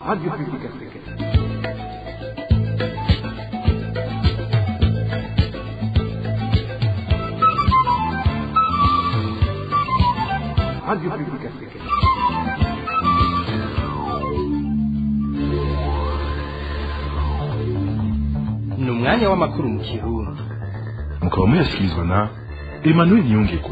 Radio Publique Africaine. Radio Publique Africaine. Ni umwanya w'amakuru mu Kirundi. Mukaba muyashyikirizwa na Emmanuel Nyongeko.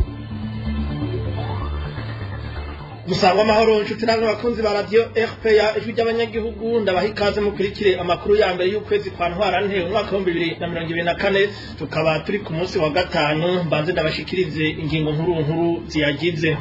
Musangwa amahoro nshuti namwe bakunzi ba radio RPA ijwi ry'abanyagihugu ndabaha ikaze mukurikire amakuru ya mbere y'ukwezi kwa Ntwarante umwaka wa 2024 tukaba turi ku munsi wa gatanu mbanze ndabashikirize ingingo nkuru ziyagize.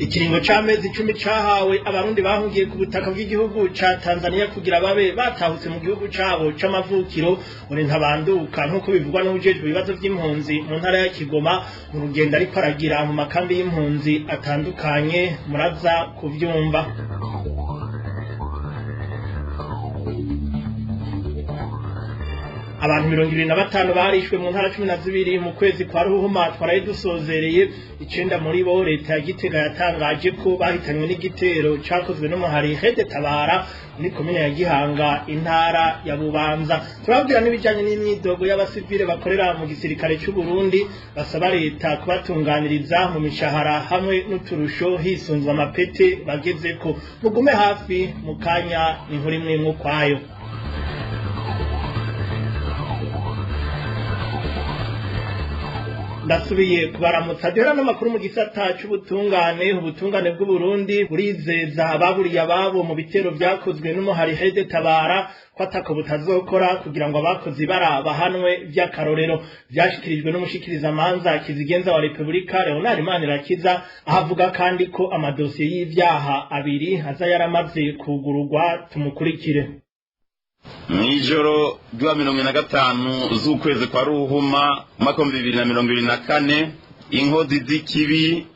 Ikiringo c'amezi 10 cahawe abarundi bahungiye ku butaka bw'igihugu ca Tanzania kugira babe batahutse mu gihugu cabo c'amavukiro uri ntabanduka nkuko bivugwa n'ubujejwe ibibazo by'impunzi mu ntara ya Kigoma mu rugendo ari paragira mu makambi y'impunzi atandukanye muraza kuvyumva. Abantu 25 barishwe mu ntara 12 mu kwezi kwa Ruhuma twaraye dusozereye 9 muri bo leta ya Gitega yatangaje ko bahitanywe n'igitero cakozwe n'umuhari Hede Tabara muri komine ya Gihanga intara ya Bubanza. Turabwira n'ibijanye n'imyidogo y'abasivile bakorera mu gisirikare cy'u Burundi basaba leta kubatunganiriza mu mishahara hamwe n'uturusho hisunzwe amapete bagezeko. Mugume hafi mu kanya inkuru imwe mu kwayo. Ndasubiye kubaramutsa duhera n'amakuru mu gisata ubutungane bw'u Burundi burizeza ababuriye ababo mu bitero byakozwe n'umuhari Hede Tabara ko atako butazokora kugira ngo abakozi bahanwe by'akarorero. Byashikirijwe n'umushikiriza manza kizigenza wa Republika Leonard Manirakiza ahavuga kandi ko amadosiye y'ivyaha abiri aza yaramaze kugururwa. Tumukurikire. Mwijoro rwa 15 z'ukwezi kwa Ruhuma mwaka 2024 inkozi z'ikibi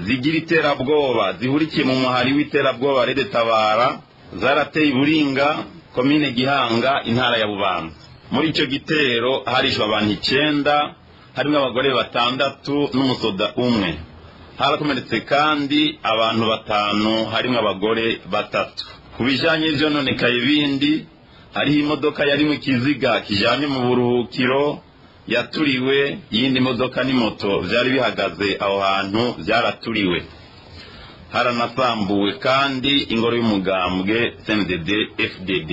zigira iterabwoba zihurikiye mu muhari w'iterabwoba Hede Tabara zarateye Iburinga komine Gihanga intara ya Bubanza. Muri ico gitero harishwe abantu 9 harimo abagore 6 n'umusoda umwe. Harakomeretse kandi abantu 5 harimo abagore 3. Kubijanye n'ivyo nonekaye bindi hariho imodoka yari mu kiziga kijanye mu buruhukiro yaturiwe, yindi modoka ni moto vyari bihagaze aho hantu vyaraturiwe. Haranasambuwe kandi ingoro y'umugambwe CNDD FDD.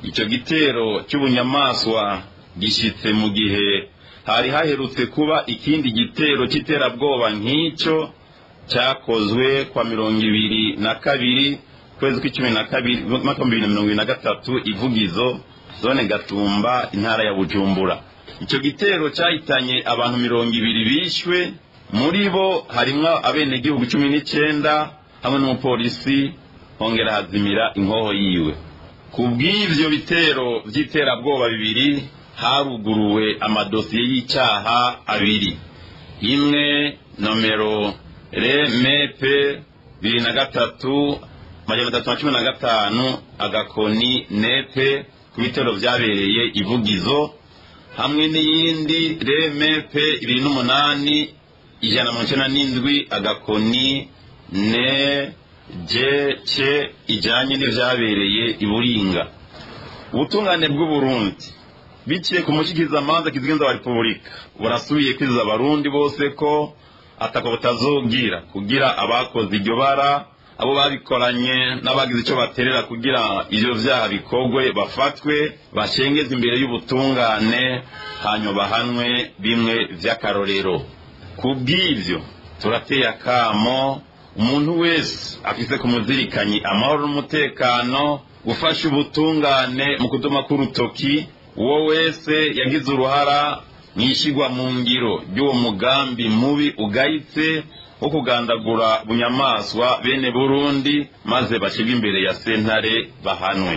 Ico gitero cy'ubunyamaswa gishitse mu gihe hari haherutse kuba ikindi gitero c'iterabwoba nk'ico cyakozwe kwa 22 kwezi kw'icumi na kabiri mwaka 2023 Ivugizo zone Gatumba intara ya Bujumbura. Ico gitero cyahitanye abantu 200 bishwe, muri bo harimwo abene gihugu 19 hamwe n'umupolisi hongera hazimira inkoho yiwe. Kubw'ivyo bitero vy'iterabwoba bibiri haruguruwe amadosiye y'icyaha abiri. Imwe nomero RMP 23 315 agakoni nepe ku bitero vyabereye Ivugizo, hamwe n'iyindi RMP 28 197 agakoni ne je ijanye n'ivyabereye Iburinga. Ubutungane bw'u Burundi biciye ku mushikiza manza kizigenza wa Republika burasubiye kwiza abarundi bose ko atako butazogira kugira abakoze iryo bara abo babikoranye n'abagize ico baterera kugira ivyo vyaha bikogwe bafatwe bashengeze imbere y'ubutungane hanyuma bahanwe bimwe vy'akarorero. Kubw'ivyo turateye akamo umuntu wese afise kumuzirikanyi amahoro n'umutekano gufasha ubutungane mu kudoma k'urutoki uwo wese yagize uruhara mwishigwa mu ngiro ry'uwo mugambi mubi ugayitse wo kugandagura bunyamaswa bene Burundi maze bashirwe imbere ya sentare bahanwe.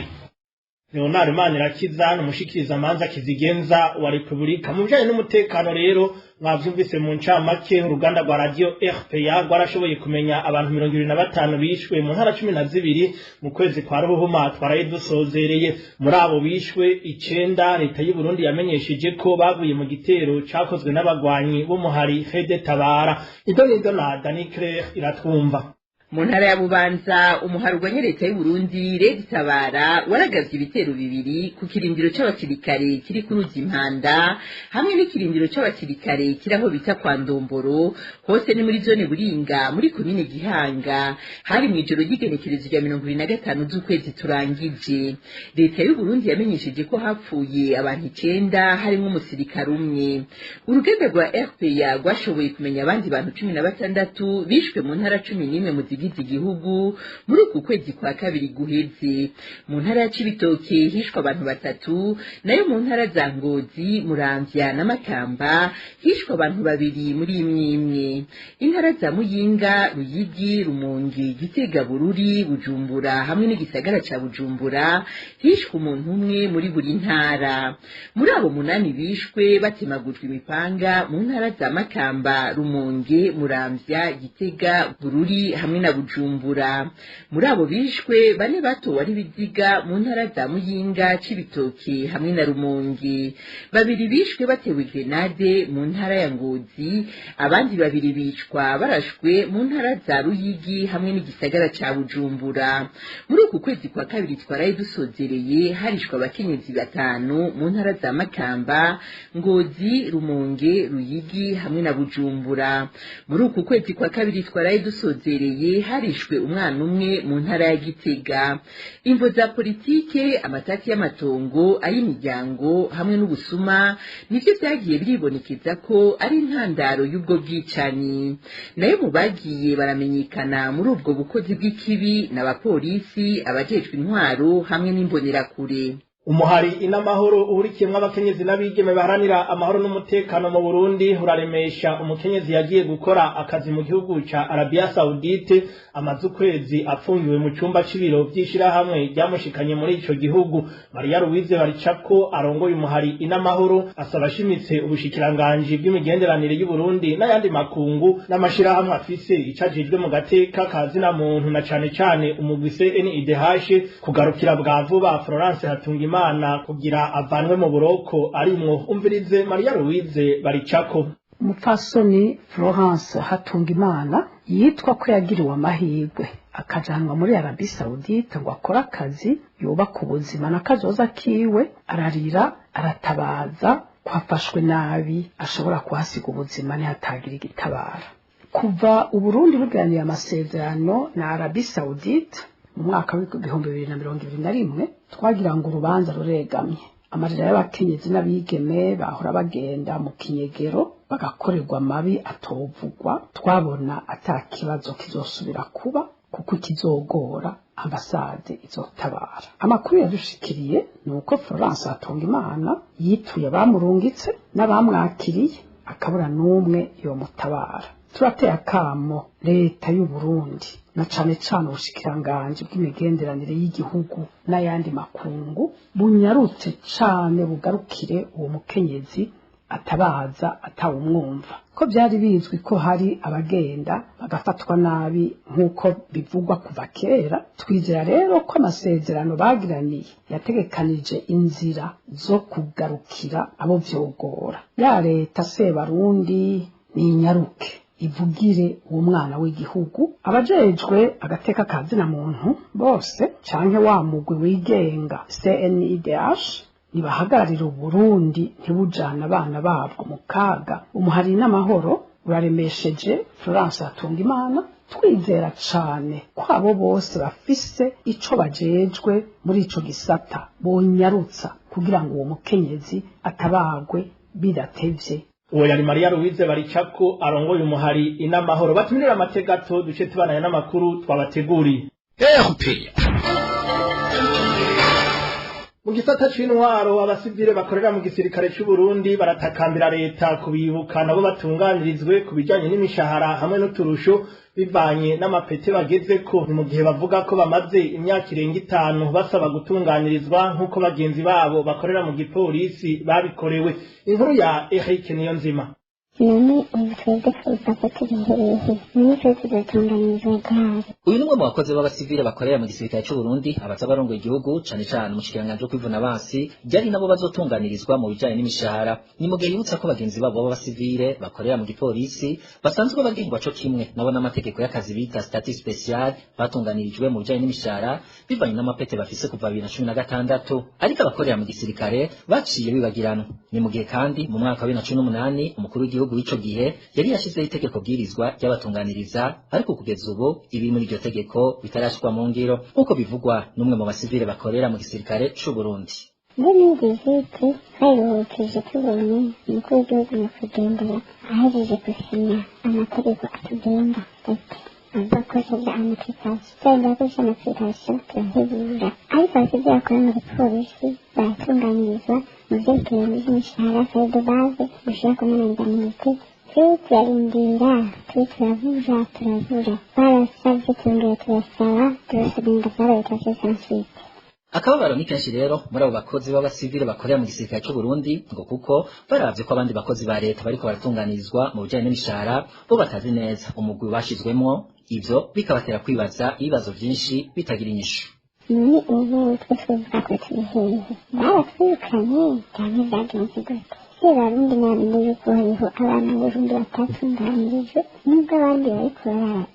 Leonard Manirakiza n'umushikiriza amanza kizigenza wa Republika mu bijanye n'umutekano rero mwavyumvise mu ncamake uruganda rwa radio RPA rwarashoboye kumenya abantu 25 bishwe mu ntara 12 mu kwezi kwa Ruhuma twaraye dusozereye muri abo bishwe 9 leta y'u Burundi yamenyesheje ko baguye mu gitero cakozwe n'abagwanyi b'umuhari Fede Tabara idonido na Danicre iratwumva mu ntara ya Bubanza umuharuganye leta y'u Burundi Fede Tabara waragavye ibitero bibiri ku kirindiro c'abasirikare kiri ku ruzi Impanda hamwe n'ikirindiro c'abasirikare kiraho bita kwa Ndomboro hose ni muri zone Buringa muri komine Gihanga hari mwijoro ry'igenekerezo rya 25 z'ukwezi turangije. Leta y'u Burundi yamenyesheje ko hapfuye abantu 9 harimo umusirikare umwe. Urugendo rwa RPA rwashoboye kumenya abandi bantu 16 bishwe mu ntara 11 mu zigize igihugu muri uku kwezi kwa kabiri guheze. Mu ntara ya Cibitoke hishwe abantu 3 nayo mu ntara za Ngozi, Muramvya na Makamba hishwe abantu 2 muri imwe. Intara za Muyinga, Ruyigi, Rumonge, Gitega, Bururi, Bujumbura hamwe n'igisagara ca Bujumbura hishwe umuntu umwe muri buri ntara. Muri abo 8 bishwe batemagujwe imipanga mu ntara za Makamba, Rumonge, Muramvya, Gitega, Bururi hamwe na Bujumbura. Muri abo bishwe 4 batowe ari biziga mu ntara za Muyinga, Cibitoke hamwe na Rumonge. 2 bishwe batewe grenade mu ntara ya Ngozi, abandi 2 bicwa barashwe mu ntara za Ruyigi hamwe n'igisagara ca Bujumbura. Muri uku kwezi kwa kabiri twaraye dusozereye harishwe abakenyezi 5 mu ntara za Makamba, Ngozi, Rumonge, Ruyigi hamwe na Bujumbura. Muri uku kwezi kwa kabiri twaraye dusozereye harishwe umwana umwe mu ntara ya Gitega. Imvo za politike, amatati y'amatongo, ay'imiryango hamwe n'ubusuma nivyo vyagiye biribonekeza ko ari intandaro y'ubwo bwicanyi. Nayo mu bagiye baramenyekana muri ubwo bukozi bw'ikibi n'abapolisi, abajejwe intwaro hamwe n'imbonerakure. Umuhari inamahoro uhurikiyemwo abakenyezi n'abigeme baharanira amahoro n'umutekano mu Burundi uraremesha umukenyezi yagiye gukora akazi mu gihugu ca Arabia Saudite amaze ukwezi apfungiwe mu cumba c'ibiro vy'ishirahamwe ryamushikanye muri ico gihugu. Maria Louise Baricako arongoye umuhari inamahoro asaba ashimitse ubushikiranganji bw'imigenderanire y'u Burundi n'ayandi makungu n'amashirahamwe afise icajejwe mu gateka kazina muntu na cane cane umugwi CNIDH kugarukira bwa vuba Florence Hatungimana kugira avanwe mu buroko arimwo. Umvirize Maria Louise Baricako. Umupfasoni Florence Hatungimana yitwa ko yagiriwe amahirwe akajanwa muri Arabia Saudite ngo akora akazi yubaka ubuzima n'akazoza kiwe, ararira aratabaza kwafashwe nabi ashobora kuhasiga ubuzima ntihatagira igitabara. Kuva Uburundi buganira amasezerano na Arabia Saudite mu mwaka wa 2021 twagira ngo urubanza ruregamye. Amarira y'abakenyezi n'abigeme bahora bagenda mu kinyegero bagakorerwa mabi atovugwa, twabona atakibazo kizosubira kuba kuko kizogora ambasade izotabara. Amakuru yadushikiriye nuko Florence Hatungimana yituye abamurungitse n'abamwakiriye akabura n'umwe yo mutabara. Turateye akamo leta y'u Burundi na cane cane ubushikiranganji bw'imigenderanire y'igihugu n'ayandi makungu bunyarutse cane bugarukire uwo mukenyezi atabaza atawumwumva. Ko byari bizwi ko hari abagenda bagafatwa nabi nk'uko bivugwa kuva kera, twizera rero ko amasezerano bagiraniye yategekanije inzira zo kugarukira abo vyogora. Ya leta Sebarundi ni nyaruke ivugire uwo mwana w'igihugu, abajejwe agateka kazina muntu bose canke wa mugwi wigenga CNIDH nibahagararira Burundi ntibujana abana babwo mu kaga. Umuhari n'amahoro uraremesheje Florence Hatungimana, twizera cane ko abo bose bafise ico bajejwe muri ico gisata bonyarutsa kugira ngo uwo mukenyezi atabagwe bidatevye. Uwo yari Maria Louise Baricako arongoye umuhari inamahoro. Batumirira amategato duce tubananye n'amakuru twabateguriye. mu gisata c'intwaro abasivile bakorera mu gisirikare c'u Burundi baratakambira leta kubibuka nabo batunganirizwe ku bijanye n'imishahara hamwe n'uturusho bivanye n'amapete bagezeko. Ni mu gihe bavuga ko bamaze imyaka irenga 5 basaba gutunganirizwa nk'uko bagenzi babo bakorera mu gipolisi babikorewe. Inkuru ya Eric Niyonzima. none ubutwebwe twifuza tubiherehe niyo tuzatunganirizwa ryari. Uyu numwe mu bakozi b'abasivile bakorera mu gisirikare cy'u Burundi abaza barongoye igihugu cane cane mu kiganiro cyo kwivuna abansi byari nabo bazotunganirizwa mu bijanye n'imishahara. Ni mu gihe yibutsa ko bagenzi babo b'abasivile bakorera mu gipolisi basanzwe bagengwa co kimwe nabo n'amategeko y'akazi bita statut spécial batunganirijwe mu bijanye n'imishahara bivanye n'amapete bafise kuva 2016 ariko abakorera mu gisirikare baciye bibagirana. Ni mu gihe kandi mu mwaka wa 2018 umukuru w'igihugu w'ico gihe yari yashizeho itegeko bwirizwa ry'abatunganiriza ariko kugeza ubu ibi muri iryo tegeko bitarashirwa mu ngiro nk'uko bivugwa n'umwe mu basivile bakorera mu gisirikare c'u Burundi. Muri viziti twayiruhukije tubonye umukuru w'igihugu nyakwigendera ahejeje gusinya amategeko atugenga ati azakoresha amatikasi cyangwa akoresha amatikasi turahebura ariko abasivile bakora mu gipolisi baratunganirizwa mu vyerekeye n'imishahara feuille de base gushira ku mananganite turarindira turavura barasavye turongera turasaba turasabinga vyabaye ensuite. Akababaro ni kenshi rero muri abo bakozi b'abasivile bakorera mu gisirikare cy'u Burundi ngo kuko baravye ko abandi bakozi ba leta bariko baratunganirizwa mu bijanye n'imishahara bo batazi neza umugwi bashizwemwo ivyo bikabatera kwibaza ibibazo vyinshi bitagira inyishu. Ni ubu twifuza ko tubihehe baratwirukanye cyane vyagenze gute Barundi nabinde yuko hariho abana b'Uburundi batatunganirijwe nubwo abandi bariko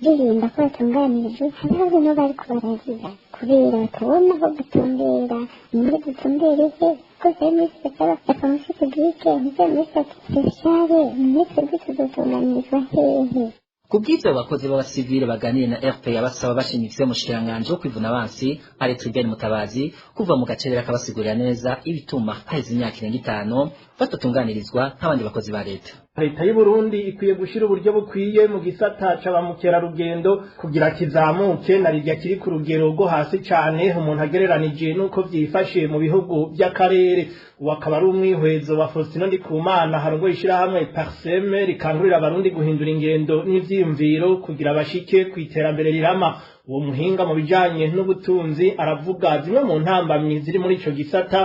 baririmba ko batunganirijwe hariho no bariko baragira kubera batabona aho gutumbera muri gutumbereze ko serivisi bakaba muri publike ndetse muri spesiale muri twebwe tuzotunganirizwa hehe. Kubw'ivyo abakozi b'abasivile baganire na RPA basaba bashimitse umushikiranganje wo kwivuna abansi Alex Ruben Mutabazi kuva mu gacerera akabasigurira neza ibituma haheze imyaka irenga 5 batatunganirizwa nk'abandi bakozi ba leta. Leta y'u Burundi ikwiye gushira uburyo bukwiye mu gisata c'abamukera-rugendo kugira kizamuke na rirya kiri ku rugero rwo hasi cane umuntu agereranije nuko vyifashe mu bihugu by'akarere. Wakaba ari umwihwezo wa Faustino Ndikumana harongo ishirahamwe Parseme rikangurira abarundi guhindura ingendo n'ivyiyumviro kugira bashike kwiterambere rirama. Uwo muhinga mu bijanye n'ubutunzi aravuga zimwe mu ntambamyi ziri muri ico gisata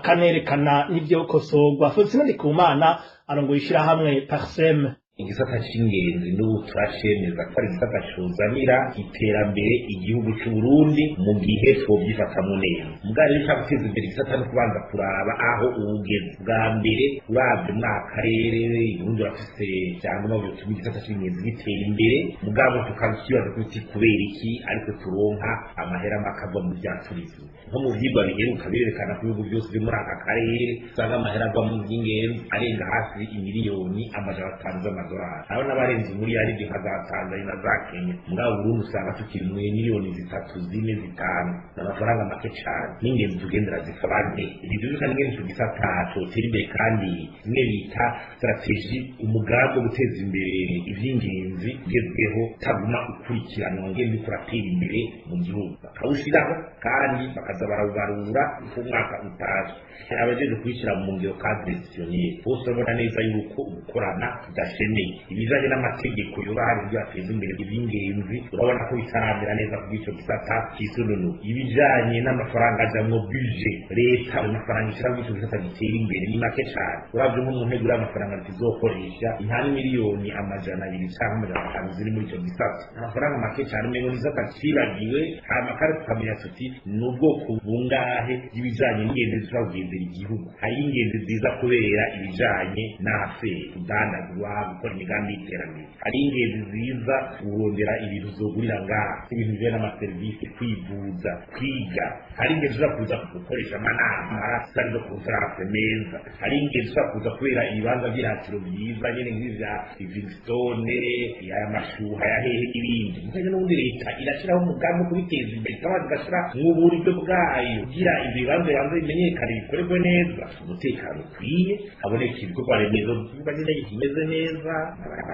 akanerekana n'ivyo kosorwa. Faustino Ndikumana arongo ishirahamwe Parseme. Igisata c'ingenzi n'ubu turashemeza ko ari igisata cuzanira iterambere igihugu c'u Burundi mu gihe twovyifatamwo neza. Mugabo rero ushaka guteza imbere igisata no kubanza kuraba aho ugeze. Bwa mbere uravye mu karere Burundi bafise cyangwa mu bituma igisata c'ingenzi gitera imbere mugabo tukakibaza kuti kubera iki ariko turonka amahera makava mu bya tourisme. Nko mu vyigwa biheruka birerekana ko ibihugu byose byo muri aka karere usanga amahera ava mu by'ingenzi arenga hafi imiliyoni amajana 5 abana barenze muri yaridi nka za Tanzania na za Kenya mugabo Burundi usanga tukiri mu miliyoni 3 4 5 n'amafaranga make cyane n'ingenzi tugendera zikabane ibyo bikana n'ingenzi tugisata totera imbere kandi imwe bita strategy umugambi wo guteza imbere ivy'ingenzi ugezweho taguma ukurikirana ngende kuratera imbere mu gihugu bakawushiraho kandi bakaza barabarura ku mwaka utaje abajeje kwishira mu ngiro cadre décisionnel bose babona neza yuko ukorana tudashemeye ibijanye n'amategeko y'ubahari byateza imbere iby'ingenzi urabona ko bitarambira neza ku gico gisata cy'isununo ibijanye n'amafaranga ajamwo budget leta amafaranga ishira mu gico gisata gitera imbere ni make cyane uravye mu ntego y'amafaranga tizokoresha intani miliyoni amajana 2 cyangwa amajana 5 ziri muri ico gisata amafaranga make cyane mego gisata kiragiwe amakare tukamenya tuti n'ubwoko bungahe y'ibijanye n'ingenzi z'abagenzi igihugu hari ingenzi ziza kubera ibijanye n'afe udandazwa gukora imigambi y'iterambere hari ingenzi ziza urondera ibintu zogurira ngaha ibintu bijanye n'amaserivisi kwivuza kwiga hari ingenzi ziza kuza gukoresha amanama arasari zo konferanse meza hari ingenzi ziza kuza kubera ibibanza by'iratiro byiza nyene nk'ivya Livingstone aya mashuha ya hehe n'ibindi mukanye n'ubundi leta irashiraho umugambi wo kubiteza imbere kandi igashira mu buryo bwayo kugira ibibanza yanze bimenyekane bikorerwe neza umutekano ukwiye haboneka ibikorwa remezo by'ubagenda kimeze neza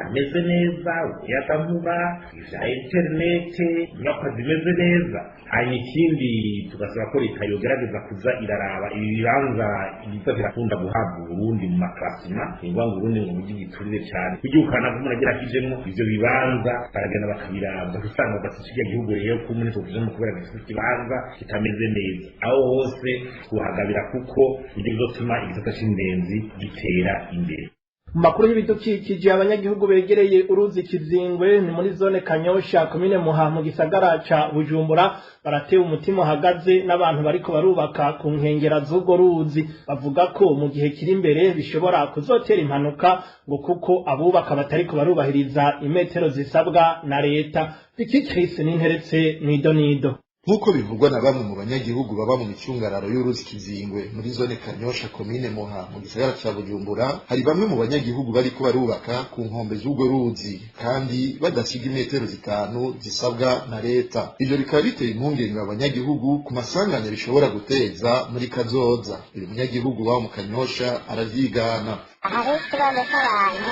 ameze neza, umuyagankuba, ivya interinete, inyubakwa zimeze neza. Hanyuma ikindi tugasaba ko leta yogerageza kuza iraraba ibi bibanza ibiza birakunda guhabwa Uburundi mu maklasima, nivuga ngo Uburundi ngo bugi giturire cyane kugira ukana ko umuntu agira kijemwo ivyo bibanza baragenda bakabiraba usanga basishije igihugu rero ko umuntu tujemo kubera gifite ikibanza kitameze neza aho hose kuhagabira kuko ibyo bizotuma igisata c'indenzi gitera imbere. Makuru y'ibidukikije abanyagihugu begereye uruzi Kizingwe ni muri zone Kanyosha komine Muha mu gisagara ca Bujumbura baratewe umutima uhagaze n'abantu bariko barubaka ku nkengera z'ugo ruzi bavuga ko mu gihe kiri imbere bishobora kuzotera impanuka ngo kuko abubaka batariko barubahiriza imetero zisabwa na leta. Iki Chris n'interetse mwidonido nk'uko bivugwa na bamwe mu banyagihugu baba mu micungararo y'uruzi Kizingwe muri zone Kanyosha komine Muha mu gisagara ca Bujumbura, hari bamwe mu banyagihugu bariko barubaka ku nkombe z'urwo ruzi kandi badasiga imetero 5 zisabwa na leta. Ivyo bikaba biteye impungenge abanyagihugu ku masanganya bishobora guteza muri kazoza. Uyu munyagihugu wa mu Kanyosha aravyigana. Hari ikibazo cy'abantu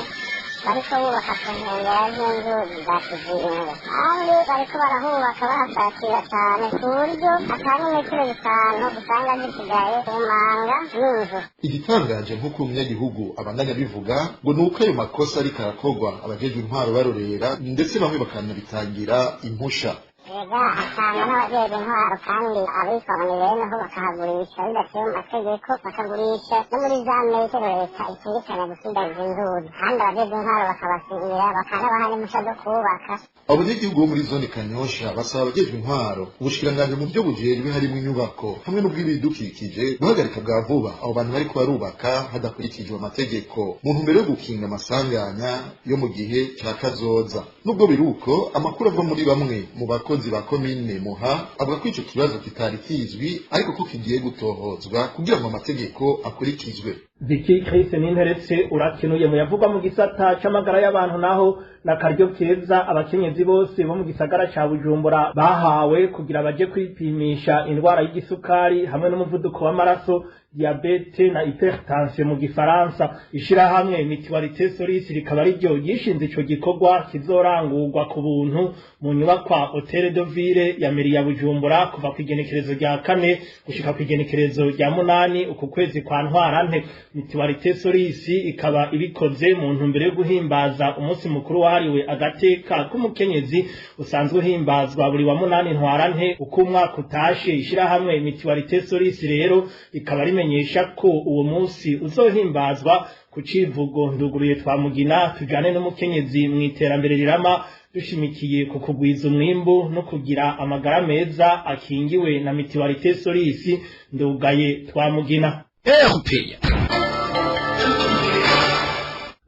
bariko bubaka ku nkengera z'inzuzi za Kizingwe kandi bariko barahubaka bahasatira cyane ku buryo atari metero 5 usanga zisigaye ku manga y'inzu. Igitangaje nk'uko umunyagihugu abandanya bivuga ngo nuko ayo makosa ariko arakorwa abajejwe intwaro barorera ndetse bamwe bakanabitangira impusha. Ega asanga n'abajejwe intwaro kandi abikoranye bene aho bakahagurisha bidaciye mu mategeko bakagurisha no muri za metero leta itegekanya gusigaza inzuzi kandi abajejwe intwaro bakabasinyira bakanabaha n'impusha zo kubaka. Abanyagihugu bo muri zone Kanyosha basaba abajejwe intwaro ubushikiranganji mu byo bujejwe harimo inyubako hamwe n'ubw'ibidukikije guhagarika bwa vuba abo bantu bariko barubaka hadakurikijwe amategeko mu ntumbero yo gukinga amasanganya yo mu gihe ca kazoza. Nubwo biruko amakuru ava muri bamwe mu bakozi ba komine Muha avuga ko ico kibazo kitari kizwi ariko ko kigiye gutohozwa kugira ngo amategeko akurikizwe. Vicky Chris n'interetse urakenuye mu yavugwa mu gisata c'amagara y'abantu naho na karyo keza abakenyezi bose bo mu gisagara ca Bujumbura bahawe kugira baje kwipimisha indwara y'igisukari hamwe n'umuvuduko w'amaraso diabete na hypertension mu gifaransa. Ishirahamwe Mutualité Solis rikaba riryo gishinze ico gikorwa kizorangurwa ku buntu mu nyubakwa Hotel de Ville ya meri ya Bujumbura kuva ku igenekerezo rya 4 gushika ku igenekerezo rya 8 uku kwezi kwa ntwarante. Mutualité Solis ikaba ibikoze mu ntumbero yo guhimbaza umunsi mukuru wahariwe agateka k'umukenyezi usanzwe uhimbazwa buri wa 8 ntwarante uko umwaka utashe. Ishirahamwe Mutualité Solis rero ikaba rimenyesha ko uwo munsi uzohimbazwa ku civugo nduguruye twamugina tujane n'umukenyezi mu iterambere rirama dushimikiye ku kugwiza umwimbu no kugira amagara meza akingiwe na Mutualité Solis ndugaye twamugina.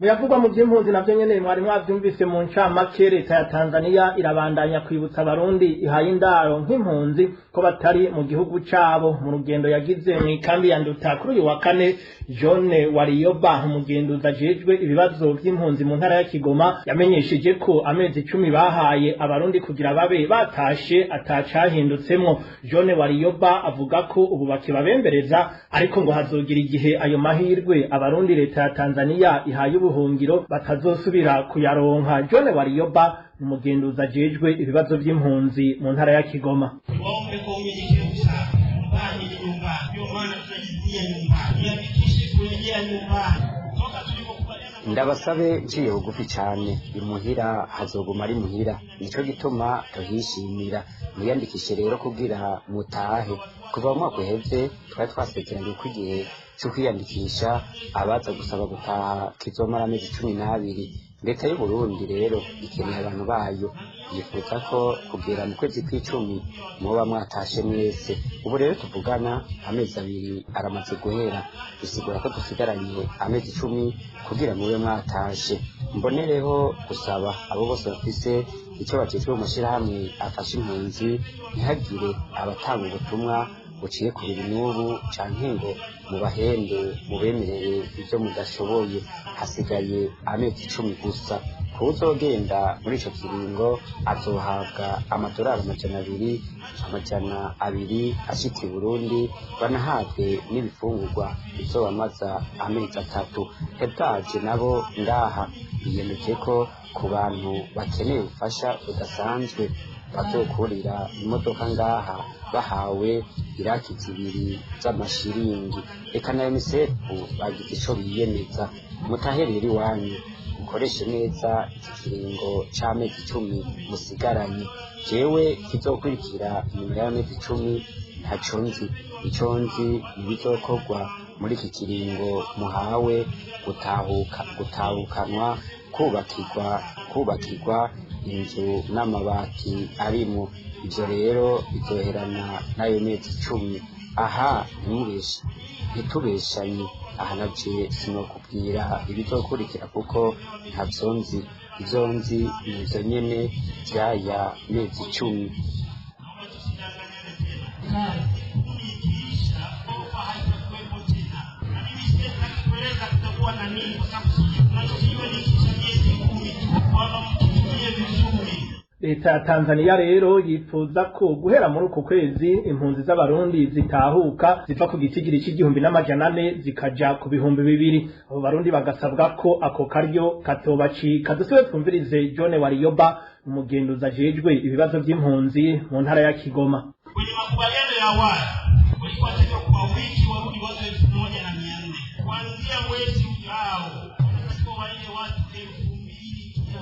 Muyavugwa mu by'impunzi navyo nyene mwari mwavyumvise mu ncamake. Leta ya Tanzania irabandanya kwibutsa abarundi ihaye indaro nk'impunzi ko batari mu gihugu cabo. Mu rugendo yagize mu ikambi ya Nduta kuri uyu wa 4, John Wariyoba umugenduzi ajejwe ibibazo by'impunzi mu ntara ya Kigoma yamenyesheje ko amezi 10 bahaye abarundi kugira babe batashe atacahindutsemwo. John Wariyoba avuga ko ubu bakibabembereza ariko ngo hazogira igihe ayo mahirwe abarundi leta ya Tanzania ihaye ubuhungiro batazosubira kuyaronka. John Wariyoba umugenduzi ajejwe ibibazo by'impunzi mu ntara ya Kigoma. Ndabasabe nciye bugufi cyane imuhira hazoguma ari muhira nico gituma tuhishimira muyandikishe rero kugira mutahe kuva mu mwaka uheze twari twasekeranye ko igihe cyo kwiyandikisha abaza gusaba gutaha kizomara amezi 12. Leta y'u Burundi rero ikeneye abantu bayo yifuza ko kugera mu kwezi kw'icumi muba mwatashe mwese. Ubu rero tuvugana amezi 2 aramaze guhera bisigura ko dusigaranye amezi 10 kugira mube mwatashe. Mbonereho gusaba abo bose bafise icyo bakecwe mu mashirahamwe afasha impunzi ntihagire abatanga ubutumwa buciye ku bintu canke ngo mubahende mubemerere ibyo mudashoboye. Hasigaye amezi 10 gusa uzogenda muri ico kiringo azohabwa amadolari amajana abiri ashitse i Burundi, banahabwe n'ibifungurwa bizobamaza amezi 3. Hetaje nabo ngaha biyemeje ko ku bantu bakeneye ubufasha budasanzwe bazokurira imodoka ngaha bahawe iraki 2 z'amashiringi. Eka na UNICEF bagize ico biyemeza. Mutaherera iwanyu mukoreshe neza iki kiringo c'amezi 10 musigaranye. Jewe kizokurikira nyuma y'amezi 10 ntaco nzi. Ico nzi ibizokorwa muri iki kiringo muhawe gutahukanwa, kubakirwa inzu n'amabati arimo. Ivyo rero bizoherana n'ayo mezi 10. Aha ntitubeshanye. Aha naje sinokubwira ibizokurikira kuko ntavyo nzi. Ivyo nzi nivyo nyene vyaya mezi 10. Leta ya Tanzania rero yifuza ko guhera muri uko kwezi impunzi z'abarundi zitahuka ziva ku gitigiri c'1,400 zikaja ku 2,000. Abo barundi bagasabwa ko ako karyo katobacika. Dusubire twumvirize John Warioba, umugenduzi ajejwe ibibazo by'impunzi mu ntara ya Kigoma. Kwenye makubaliano ya awali walikuwa wanataka kwa wiki warudi watu 1,400 kuanzia mwezi ujao wale watu 2,000.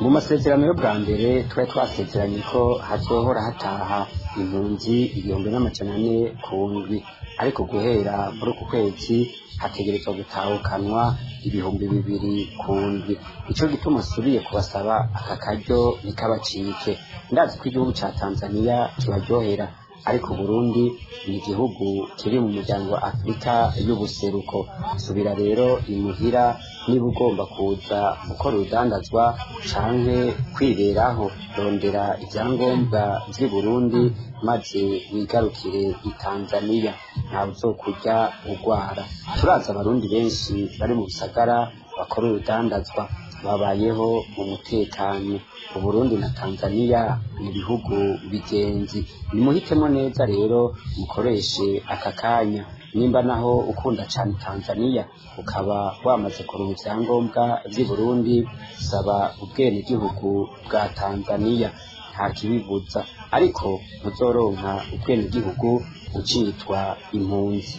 Mu masezerano yo bwa mbere twari twasezeranye ko hazohora hataha impunzi 1,400 ku ndwi, ariko guhera muri uku kwezi hategerezwa gutahukanwa 2,000 ku ndwi. Ico gituma asubiye kubasaba aka karyo nikabacike. Ndazi ko igihugu ca Tanzania kibaryohera, ariko Burundi ni igihugu kiri mu muryango wa Afrika y'ubuseruko. Subira rero imuhira niba ugomba kuza gukora urudandazwa canke kwiberaho, rondera ivyangombwa vy'i Burundi maze wigarukire i Tanzania, ntawe uzokurya urwara. Turazi abarundi benshi bari mu bisagara bakora urudandazwa babayeho mu mutekano. Uburundi na Tanzania ni ibihugu bigenzi. Nimuhitemo neza rero mukoreshe aka kanya. Nimba naho ukunda cyane Tanzania ukaba wamaze kuronka ivyangombwa vy'i Burundi, saba ubwene gihugu bwa Tanzania, nta kibibuza, ariko muzoronka ubwene gihugu ucitwa impunzi.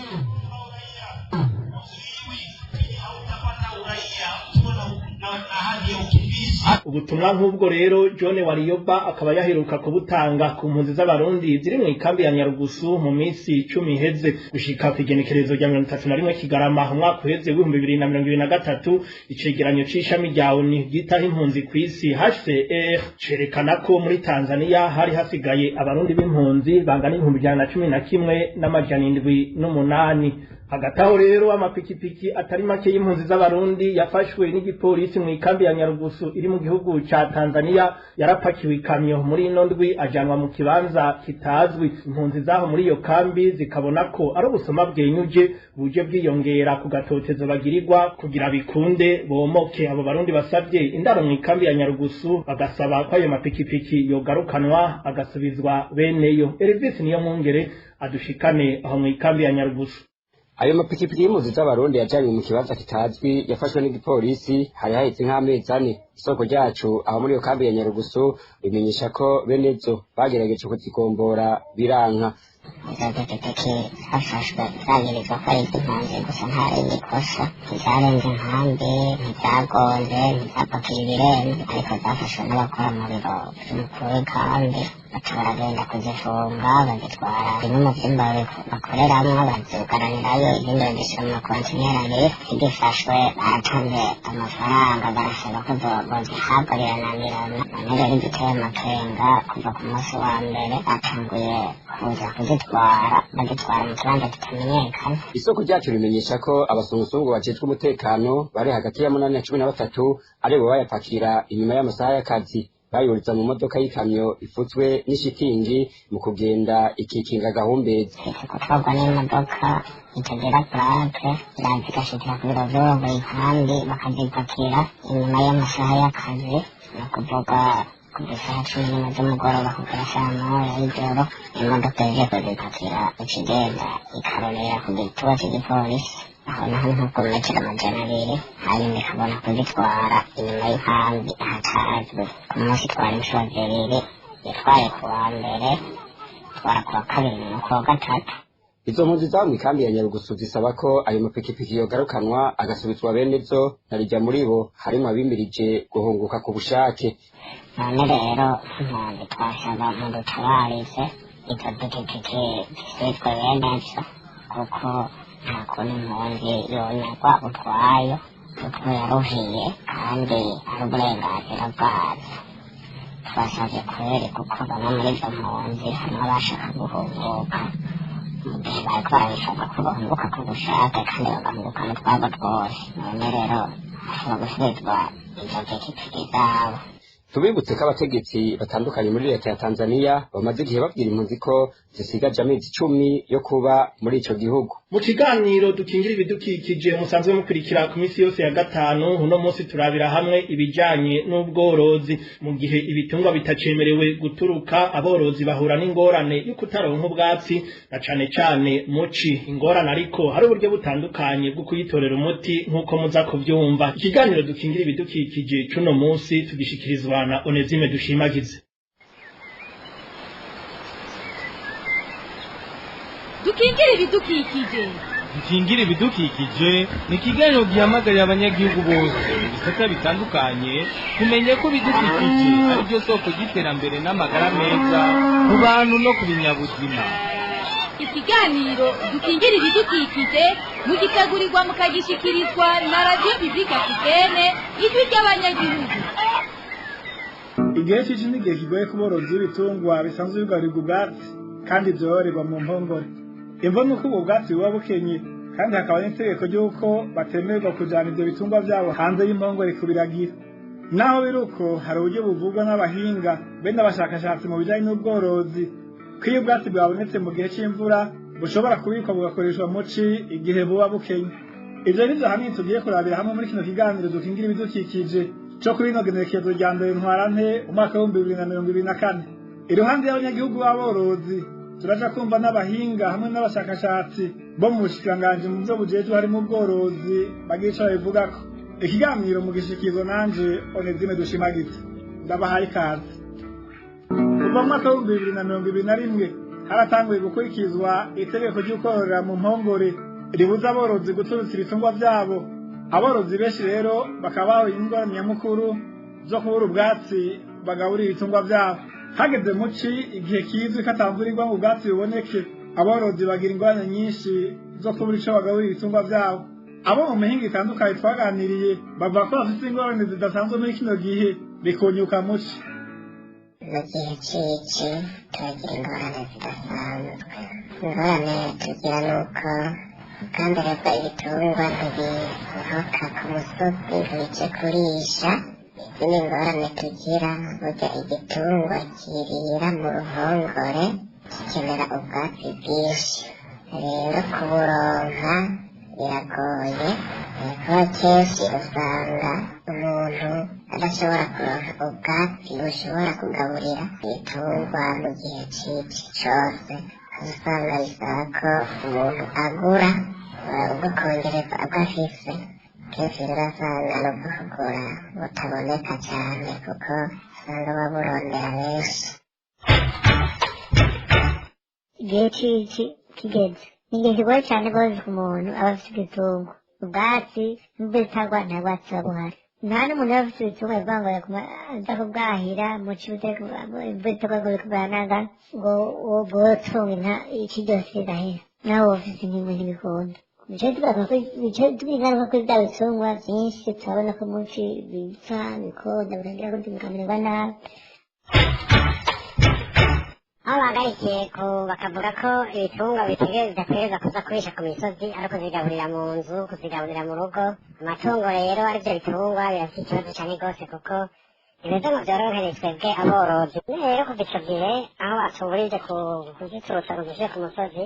Ubutumwa nk'ubwo rero John Warioba akaba yaheruka kubutanga ku mpunzi z'abarundi ziri mu ikambi ya Nyarugusu mu minsi 10 iheze gushika ku igenekerezo rya 31 Kigarama umwaka uheze w'2023. Icegeranyo c'ishami rya ONU gitaho impunzi kw'isi HCR cerekana ko muri Tanzania hari hasigaye abarundi b'impunzi bangana 111,708. Hagati aho rero amapikipiki atari make y'impunzi z'abarundi yafashwe n'igipolisi mu ikambi ya Nyarugusu iri mu gihugu ca Tanzania yarapakiwe ikamyo muri ino ndwi ajanwa mu kibanza kitazwi. Impunzi zaho muri iyo kambi zikabona ko ari ubusoma bwenyuje buje bwiyongera ku gatotezo bagirirwa kugira bikunde bomoke. Abo barundi basabye indaro mu ikambi ya Nyarugusu bagasaba ko ayo mapikipiki yogarukanwa agasubizwa beneyo. Elvis niyo mwungere adushikane aho mu ikambi ya Nyarugusu. Ayo mapikipiki y'impunzi z'abarundi yajanywe mu kibanza kitazwi yafashwe n'igipolisi hari haheze nk'amezi 4. Isoko ryacu aho muri iyo kambi ya Nyarugusu bimenyesha ko benezo bagerageje kuzigombora biranka. Izapikipiki hafashwe zagirizwa ko ari impunzi gusa nta rindi kosa, ntizarenze inkambi, ntizagonze, ntizapakira ibirenze, ariko zafashwe n'abakora mu biro vy'umukuru w'ikambi. Baca baragenda kuzifunga bazitwara bimwe mu vyumba bakoreramwo bazugaranirayo, ibindi babishira mu makontineri abiri. Igifashwe baratanze amafaranga barasaba ko bozihabwa birananirana. None rero igiteye amakenga kuva ku munsi wa mbere batanguye kuza kuzitwara bagitwara mu kibanza kitamenyekana. Isoko ryacu rimenyesha ko abasunguzungu bajejwe umutekano bari hagati ya 8 na 13 aribo bayapakira inyuma y'amasaha y'akazi. bayuriza mu modoka y'ikamyo ifutswe n'ishitingi mu kugenda ikikinga gahumbezi. Gutwarwa n'imodoka itagira plate iraza igashikira ku biro vy'urongoye inkambi bakazipakira inyuma y'amasaha y'akazi ni ukuvuga kuva isaha 11 z'umugoroba kugera saa moya y'ijoro imodoka ije kuzipakira ikigenda ikarorera ku gituba c'igipolisi aho naho nko ku metero 200 hanyuma ikabona kuzitwara inyuma y'inkambi ahatazwi ku munsi twari inshuro zibiri yatwaye ku wa mbere twara ku wa kabiri no ku wa gatatu. Izo mpunzi zaho mw'ikambi ya Nyarugusu zisaba ko ayo mapikipiki yogarukanwa agasubizwa bene zo narijya muri bo harimo abimirije guhunguka ku bushake. None rero impunzi twasaba mu dutabarize izo pikipiki zisubizwe bene zo kuko nta kuntu impunzi yonyagwa utwayo kuko yaruhiye kandi ari uburenganzira bwazo. Twasabye kubera kuko bamwe muri izo mpunzi harimo abashaka guhunguka mu gihe bariko barabishaka ko bahunguka ku bushake kandi bagahunguka mu twabo twose. None rero hashobora gusubizwa izo pikipiki zabo. Tubibutse ko abategetsi batandukanye muri leta ya Tanzania bamaze igihe babwira impunzi ko zisigaje amezi 10 yo kuba muri ico gihugu. Mu kiganiro dukingira ibidukikije musanzwe mukurikira ku minsi yose ya gatanu uno munsi turabira hamwe ibijanye n'ubworozi. Mu gihe ibitungwa bitacemerewe guturuka aborozi bahura n'ingorane yo kutaronka ubwatsi na cane cane muci. Ingorane ariko hari uburyo butandukanye bwo kuyitorera umuti nk'uko muza kuvyumva. Ikiganiro dukingira ibidukikije cuno munsi tugishikirizwa na Onezime Dushimagize. Dukingire ibidukikije. Dukingire ibidukikije ni ikiganiro gihamagarira abanyagihugu bose mu bisata bitandukanye kumenya ko ibidukikije ari byo soko ry'iterambere n'amagara meza ku bantu no ku binyabuzima. Ikiganiro dukingire ibidukikije mugitegurirwa mukagishikirizwa na Radio Publique Africaine ijwi ry'abanyagihugu. Igihe cy'iki n'igihe kigoye ku borozi b'ibitungwa bisanzwe bigaburirwa ubwatsi kandi byororerwa mu mpongore. Imvo nuko ubu bwatsi buba bukenye kandi hakaba n'itegeko ry'uko batemererwa kujana ivyo bitungwa vyabo hanze y'impongore kubiragira. Naho biruko hari uburyo buvugwa n'abahinga be n'abashakashatsi mu bijanye n'ubworozi ko iyo ubwatsi bwabonetse mu gihe c'imvura bushobora kubikwa bugakoreshwa muci igihe buba bukenye. Ivyo nivyo hamwe tugiye kurabira hamwe muri kino kiganiro dukingira ibidukikije cyo kuri ino genekerezo rya mbere ntwarante umwaka wa 2024. Iruhande y'abanyagihugu b'aborozi turaja kumva n'abahinga hamwe n'abashakashatsi bo mu bushikanganje mu byo bujejwe harimo ubworozi bagira ico bivugako. Ikiganiro mu gishikizo nanje Onezime Dushimagize ndabahaye ikaze. Kuva mu mwaka wa 2021 haratanguye gukurikizwa itegeko ry'ukorora mu mpongore ribuza aborozi guturutsa ibitungwa vyabo. Aborozi benshi rero bakaba bahuye n'ingorane nyamukuru zo kubura ubwatsi bagaburira ibitungwa vyabo. Hageze muci igihe kizwi katamvurirwa mu bwatsi buboneke aborozi bagira ingorane nyinshi zo kubura ico bagaburira ibitungwa vyabo. Abo mu mihinga itandukanye twaganiriye bavuga ko bafite ingorane zidasanzwe muri kino gihe bikunyuka muci. Mu gihe ciki turagira ingorane zidasanzwe. Ingorane tugira nuko gukandarizwa ibitungwa ntibisohoka ku musozi ntibije kurisha. Izindi ngorane tugira burya igitungwa kirira mu ruhongore gikenera ubwatsi bwinshi, rero kuburonka biragoye kuba kenshi usanga umuntu adashobora kuronka ubwatsi bushobora kugaburira ibitungwa mu gihe ciki cose. Usanga bisaba ko umuntu agura ubwo kongereza agafise kenshi rero asanga no kugura butaboneka cyane kuko usanga baburondera benshi. Igihe ciki kigeze ni igihe kigoye cyane rwose ku muntu aba afite igitungwa. Ubwatsi nubwo bitagwa nta bwatsi buba buhari. Nta n'umuntu aba afite ibitungwa bivuga ngo aza kubwahira mu kibuga ibitungwa ngo bikubanaga ngo bwotunga inka iki byose bigahera nawe ufite inkingo ntibikunda. Bice tubigaruka kuri bya bitungwa byinshi turabona ko munsi bipfa bikunda bikagira kuti bikamererwa nabi. Aho bahagarikiye bakavuga ko ibitungwa bidategereza kuza kurisha ku misozi ariko kuzigaburira mu nzu, kuzigaburira mu rugo. Amatungo rero arivyo bitungwa birafite ikibazo cyane rwose kuko ibyo ngo byorohere twebwe aborozi rero kuva icyo gihe aho batuburije kuziturutsa ngo zishyire ku musozi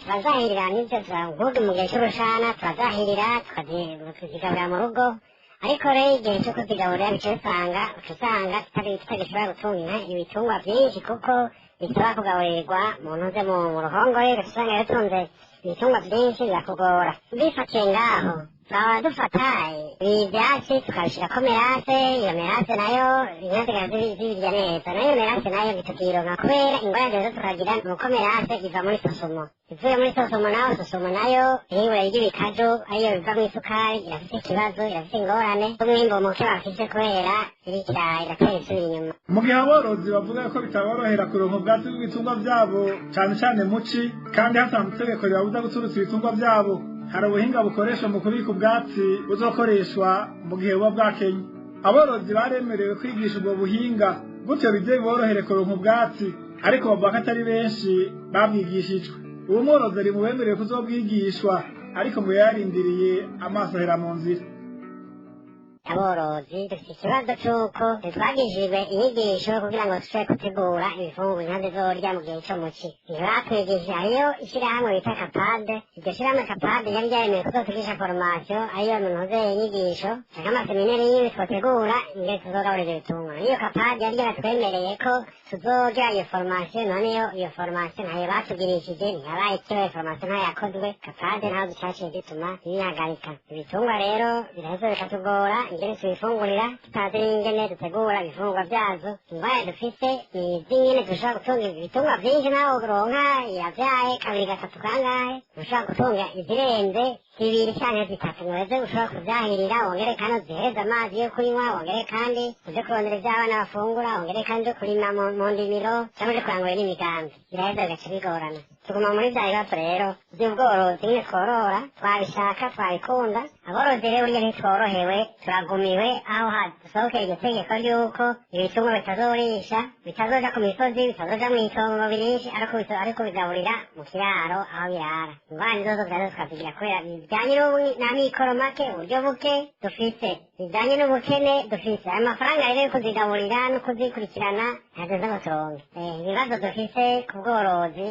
turazahirira n'ibyo nk'ubu mu gihe cy'urushana turazahirira tukazigaburira mu rugo ariko rero igihe cyo kuzigaburira bica usanga tutagishobora gutunga ibitungwa byinshi kuko bisaba kugaburirwa mu ntuze mu ruhongore usanga yatunze ibitungwa byinshi birakugora bifatiye ngaho twaba dufata ibi byatsi tukabishyirako merase iyo merase nayo inka zikaba zibirya neza nayo merase nayo ntitukironka kubera ingorane zo tukagira nuko merase iva muri sosumo ivuye muri sosumo nayo ihingura ry'ibikaju ariyo biva mu isukari irafite ikibazo irafite ingorane z'umwimbu muke bafise kubera iratera isubira inyuma mu gihe aborozi bavuga ko bitaborohera kuronka ubwatsi bw'ibitungwa byabo cane cane muci kandi hasanzwe itegeko ribabuza guturutsa ibitungwa byabo hari ubuhinga bukoreshwa mu kubika ubwatsi buzokoreshwa mu gihe buba bwakenye aborozi baremerewe kwigisha ubwo buhinga gutyo bize biborohere kuronka ubwatsi ariko bavuga ko atari benshi babwigishijwe uwo mworozi ari mu bemerewe kuzobwigishwa ariko ngo yarindiriye amaso ahera mu nzira aborozi dufite ikibazo cy'uko ntitwagishijwe inyigisho kugira ngo dushobore gutegura ibifungurwa inka zizorya mu gihe cyo muci ntibatwigishije hariyo ishyirahamwe bita kapade iryo shyirahamwe kapade yari ryaremewe kuzotugisha foromasiyo ariyo ntuze inyigisho cyangwa amaseminari y'ibi twotegura ingene tuzogaburira ibitungwa iyo kapade yari yaratwemereye ko tuzorya iyo foromasiyo noneyo iyo foromasiyo ntayo batugirishije ntiyabaye ikibaye foromasiyo ntayo yakozwe kapade ntaho ducaciye gituma bihagarika ibitungwa rero biraheza bikatugora ingene tubifungurira tutazi n'ingene dutegura ibifungurwa byazo ingorane dufise ni iz'ingene dushobora gutunga ibitungwa vyinshi nawe uronka yavyaye kabiri gatatu kangahe ushobora gutunga izirenze zibiri canke zitatu ngweze ushobora kuvyahirira wongere kandi uzihereza amazi yo kunywa wongere kandi uje kurondera ivy'abana bafungura wongere kandi uje kurima mu ndimiro canke uje kurangura n'imigambi biraheza bigaca bigorana tuguma muri vya bibazo rero vy'ubworozi nyene tworora twabishaka twabikunda aborozi rero burya ntitworohewe turagumiwe aho hasohokera iryo tegeko ry'uko ibitungwa bitazorisha bitazoja ku misozi bitazoja mw'itongo birishe ariko bigaburira mu kiraro aho birara ingorane zozo vyazo tukazigira kubera bijanye n'amikoro make uburyo buke dufise bijanye n'ubukene dufise ayo mafaranga rero yo kuzigaburira no kuzikurikirana ntageze ngo turonke ibibazo dufise ku bworozi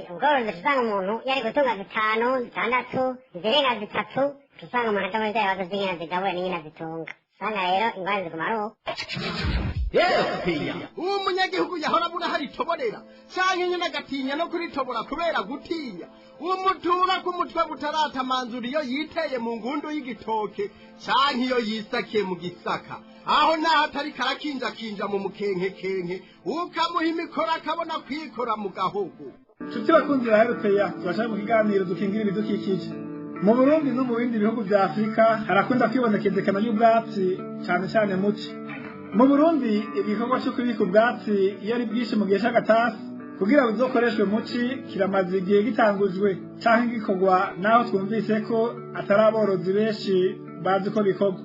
usanga umuntu yari gutunga zitanu zitandatu zirenga zitatu usanga umuntu atabona vya bibazo vy'ingene zigabura n'ingene zitunga usanga rero ingorane ziguma ari uko uwo munyagihugu yahora abura hari itoborera canke nyene agatinya no kuritobora kubera gutinya umutura k'umutwe butaratamanzura iyo yiteye mu ngundu y'igitoke canke iyo yisakiye mu gisaka aho naho atari karakinjakinja mu mukenkekenke ukamuha imikoro akabona kwikora mu gahogo nshuti bakunzi ba herupeya tubashaka mu kiganiro dukingira ibidukikije mu Burundi no mu bindi bihugu vya Afrika harakunda kwibonekeza y'ubwatsi cane cane muci mu Burundi igikorwa cyo kubika ubwatsi iyo ari bwinshi mu gihe cy'agatasi kugira buzokoreshwe muci kiramaze igihe gitangujwe canke gikorwa naho twumvise ko atari aborozi benshi bazi ko bikorwa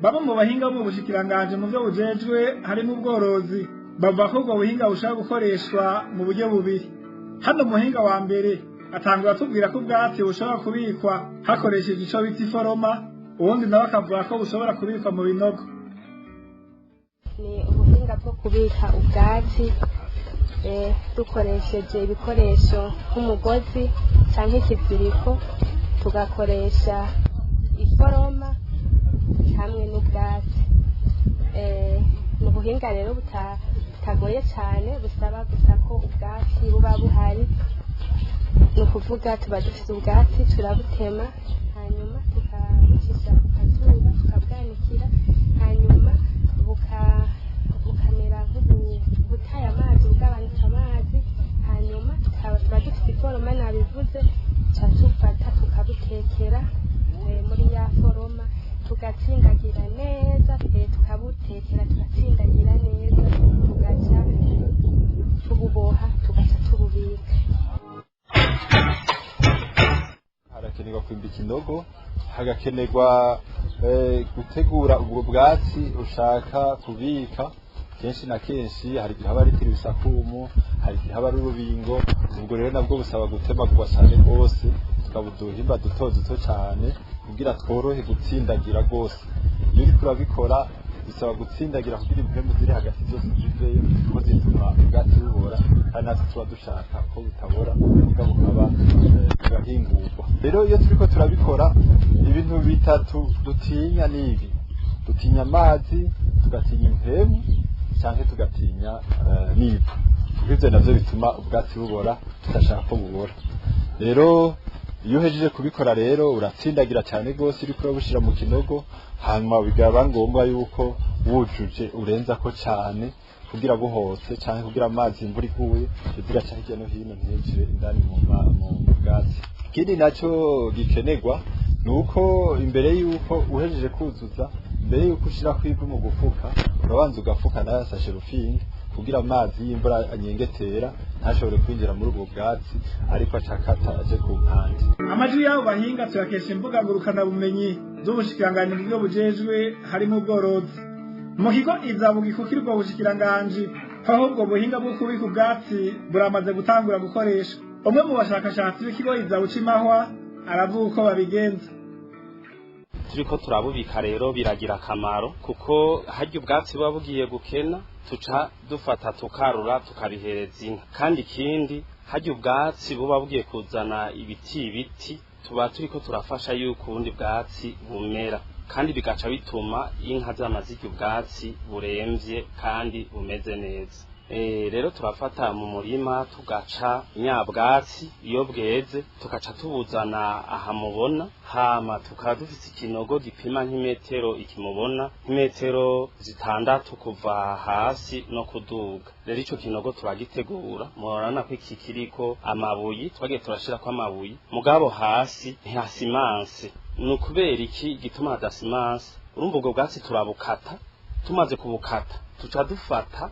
bamwe mu bahinga bo mu bushikiranganje mu byo bujejwe harimo ubworozi bavuga ko ubwo buhinga bushaka gukoreshwa mu buryo bubiri hano muhinga wa mbere atangura tubwira ko ubwatsi bushobora kubikwa hakoresheje ico bita iforoma ubundi nawe akavuga ko bushobora kubikwa mu binogo ni ubuhinga bwo kubika ubwatsi dukoresheje ibikoresho nk'umugozi cyangwa ikiziriko tugakoresha iforoma hamwe n'ubwatsi ni ubuhinga rero butagoye cyane busaba gusa ko ubwatsi buba buhari ni ukuvuga tuba dufite ubwatsi turabutema hanyuma tukabucisha ku kazuba tukabwanikira hanyuma bukamera nk'ubutaye amazi bugabanuka amazi hanyuma tuba dufite iforoma nabivuze tuca dufata tukabutekera muri ya foroma tugatsindagira neza tukabutekera tugatsindagira neza tugaca tububoha tugaca tububika harakenerwa kwimba ikinogo hagakenerwa gutegura ubwo bwatsi ushaka kubika kenshi na kenshi hari igihe haba ari ibisakumu hari igihe haba ari urubingo ubwo rero nabwo busaba gutemagurwa cyane rwose tukabuduhimba duto duto cyane kugira tworohe gutsindagira rwose iyo uriko urabikora bisaba gutsindagira kugira impwemu ziri hagati zose ziveyo ko zituma ubwatsi bubora kandi natwe tuba dushaka ko butabora ubwo bukaba bugahingurwa. Rero iyo turiko turabikora ibintu bitatu dutinya n'ibi: dutinya amazi, tugatinya impwemu, canke tugatinya n'ivu. Ivyo navyo bituma ubwatsi bubora tudashaka ko bubora. Rero iyo uhejeje kubikora rero uratsindagira cyane gose uri kubushira mu kinogo, hanyuma bigaba ngombwa yuko wujuje urenza ko cyane kugira buhose cyane kugira amazi imvura iguye zigaca hirya no hino ntiyinjire indani mu bwatsi. Ikindi nacyo gikenerwa nuko imbere yuko uhejeje kuzuza, imbere yuko ushira kwivu mu gufuka, urabanza ugafuka nayasashe rufinga kugira amazi y'imvura anyengetera ntashobore kwinjira muri ubwo bwatsi ariko acakata aje ku mpande. Amajwi y'abo bahinga tuyakesha imbuga ngurukana bumenyi z'ubushikiranganji bwo bujejwe harimo ubworozi. Mu kigo izabu gikukirwa ubushikiranganji aho ubwo buhinga bwo kubika ubwatsi buramaze gutangura gukoresha. Umwe mu bashakashatsi b'ikigo izabu c'Imahwa aravuga uko babigenza. Turiko turabubika rero biragira akamaro kuko harya ubwatsi buba bugiye gukena tuca dufata tukarura tukabihereza inka, kandi ikindi harya ubwatsi buba bugiye kuzana ibiti tuba turiko turafasha yuko ubundi bwatsi bumera, kandi bigaca bituma inka zamazirya ubwatsi buremvye kandi bumeze neza. Rero turafata mu murima tugaca nyabwatsi, iyo bweze tugaca tubuzana aha mubona, hama tukaba dufise ikinogo gipima nk'imetero ikimubona nk'imetero 6 kuva hasi no kuduga. Rero ico kinogo turagitegura, murabona ko iki kiriko amabuyi, twagiye turashirako amabuyi mugabo hasi ntihasimanse. Nukubera iki gituma hadasimanse? Urumva ubwo bwatsi turabukata, tumaze kubukata tuca dufata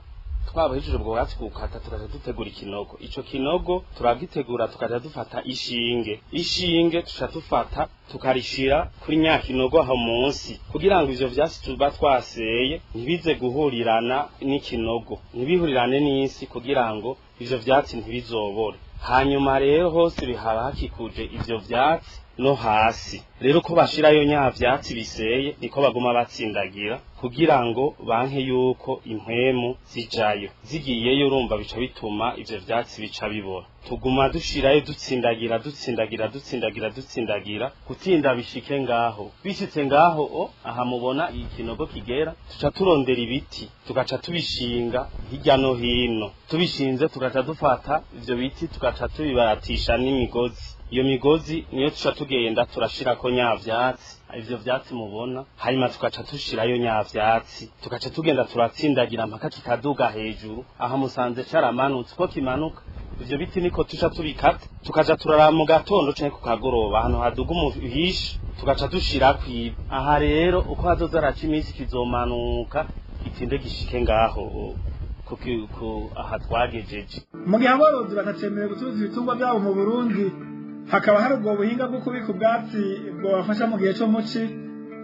twabahejeje ubwo bwatsi kubukata tukaja dutegura ikinogo. Ico kinogo turagitegura tukaja dufata ishinge tuca dufata tukarishira kuri nyakinogo aho munsi kugira ngo ivyo vyatsi tuba twaseye ntibize guhurirana n'ikinogo, ntibihurirane n'isi kugira ngo ivyo vyatsi ntibizobore. Hanyuma rero hose bihaba hakikuje ivyo vyatsi no hasi. Rero ko bashirayo nyavyatsi biseye niko baguma batsindagira kugira ngo banke yuko impwemu zijayo. Zigiyeyo urumva bica bituma ivyo vyatsi bica bibora. Tuguma dushirayo dutsindagira gutinda bishike ngaho. Bishitse ngaho aha mubona ikinogo kigera, tuca turondera ibiti tugaca tubishinga hirya no hino. Tubishinze tugaca dufata ivyo biti tugaca tubibaratisha n'imigozi. Iyo migozi niyo tuca tugenda turashirako nyavyatsi, ivyo vyatsi mubona, hanyuma tugaca tushirayo nyavyatsi tugaca tugenda turatsindagira mpaka kikaduga hejuru. Aha musanze caramanutse, ko kimanuka ivyo biti niko tuca tubikata tukaja turara mu gatondo canke ku kagoroba ahantu haduga umuhishi tugaca dushirako ibi. Aha rero uko hazoza araca iminsi kizomanuka itinde gishike ngaho kuko aha twagejeje. Mu gihe aborozi batacemerewe gutuza ibitungwa byabo mu Burundi, hakaba hari ubwo buhinga bwo kubika ubwatsi bwabafasha mu gihe cyo muci.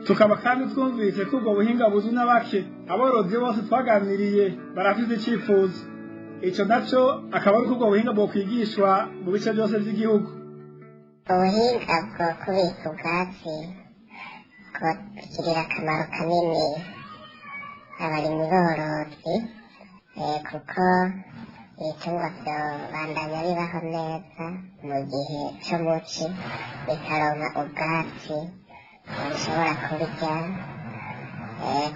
Tukaba kandi twumvise ko ubwo buhinga buzwi na bake. Aborozi bose twaganiriye barafite icifuzo, ico naco akaba ari ubwo buhinga bwo kwigishwa mu bice byose by'igihugu. Ubuhinga bwo kubika ubwatsi bugirira akamaro kanini abarimyi borozi kuko ibitungwa bandanya bibaho neza mu gihe cyo muci, bikaronka ubwatsi bishobora kurya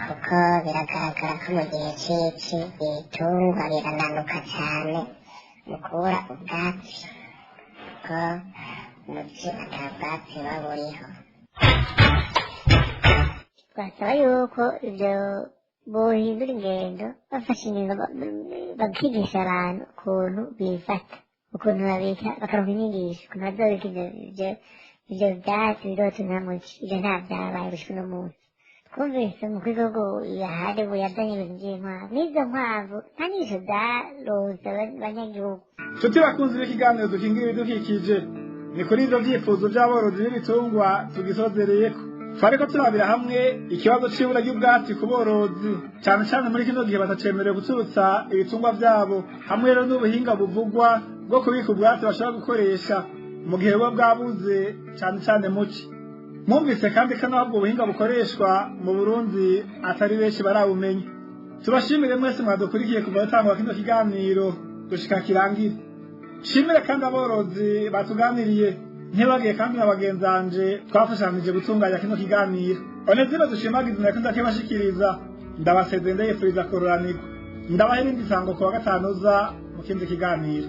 kuko biragaragara ko mu gihe c'ici ibitungwa birananuka cyane mu kubura ubwatsi ko muci ata bwatsi buba buriho. Twasaba yuko ibyo bohindura ingendo bafashe ingingo bakigisha abantu ukuntu bifata, ukuntu babika, bakaronka inyigisho ukuntu bazobika ivyo vyatsi birotuna muci. Ivyo nta vyabaye gushika uno munsi. Twumvise umukuru w'igihugu yahari ubu yazanye ibintu vy'inkwavu, n'izo nkwavu nta nyigisho zaronse abanyagihugu. Tuti bakunzi b'ikiganiro dukingira ibidukikije, ni kuri ivyo vyifuzo vy'aborozi b'ibitungwa tugisozereyeko. Twariko turabira hamwe ikibazo c'ibura ry'ubwatsi ku borozi, cane cane muri kino gihe batacemerewe guturutsa ibitungwa vyabo, hamwe rero n'ubuhinga buvugwa bwo kubika ubwatsi bashobora gukoresha mu gihe buba bwabuze cane cane muci. mwumvise kandi ko nabwo ubuhinga bukoreshwa mu Burundi atari benshi barawumenya. Tubashimire mwese mwadukurikiye kuva gutangwa kino kiganiro gushika kirangira. Shimire kandi aborozi batuganiriye ntibagiye kandi n'abagenzanje twafashanije gutunganya kino kiganiro. Onezero dushimagiza nakunda kibashikiriza ndabasezeye ndayifuriza kororanirwa. Ndabahe n'indi sango ku wa gatanu za mu kindi kiganiro.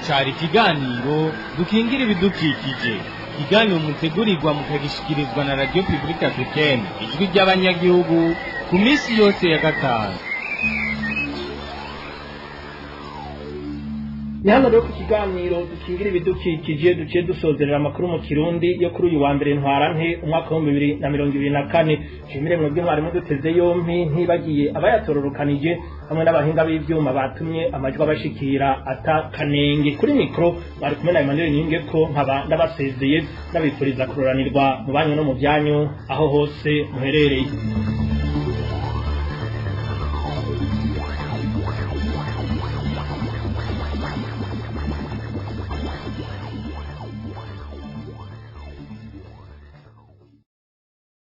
Cari ikiganiro dukingira ibidukikije, ikiganiro mutegurirwa mukagishikirizwa na Radio Publique Africaine, ijwi ry'abanyagihugu ku minsi yose ya gatanu. Ni hano rero ku kiganiro dukingira ibidukikije duciye dusozerera amakuru mu Kirundi yo kuri uyu wa mbere ntwarante umwaka wa 2024. Shimire mwebwe mwari muduteze yompi ntibagiye abayatororokanije hamwe n'abahinga b'ivyuma batumye amajwi abashikira atakanenge. Kuri mikro bari kumwe na Emmanuel Ningeko nkaba ndabasezeye ndabifuriza kuroranirwa mu banyu no mu byanyu aho hose muherereye.